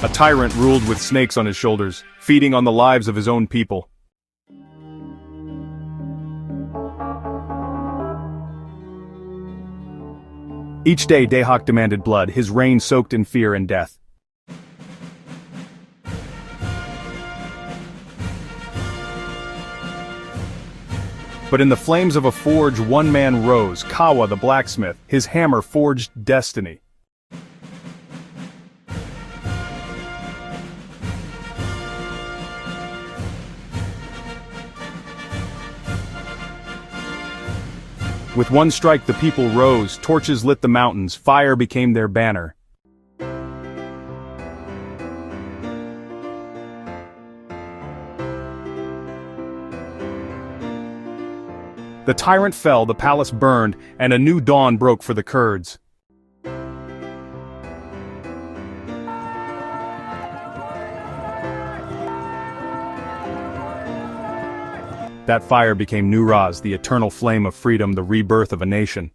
A tyrant ruled with snakes on his shoulders, feeding on the lives of his own people. Each day Dahak demanded blood, his reign soaked in fear and death. But in the flames of a forge one man rose, Kawa the blacksmith. His hammer forged destiny. With one strike the people rose, torches lit the mountains, fire became their banner. The tyrant fell, the palace burned, and a new dawn broke for the Kurds. That fire became Newroz, the eternal flame of freedom, the rebirth of a nation.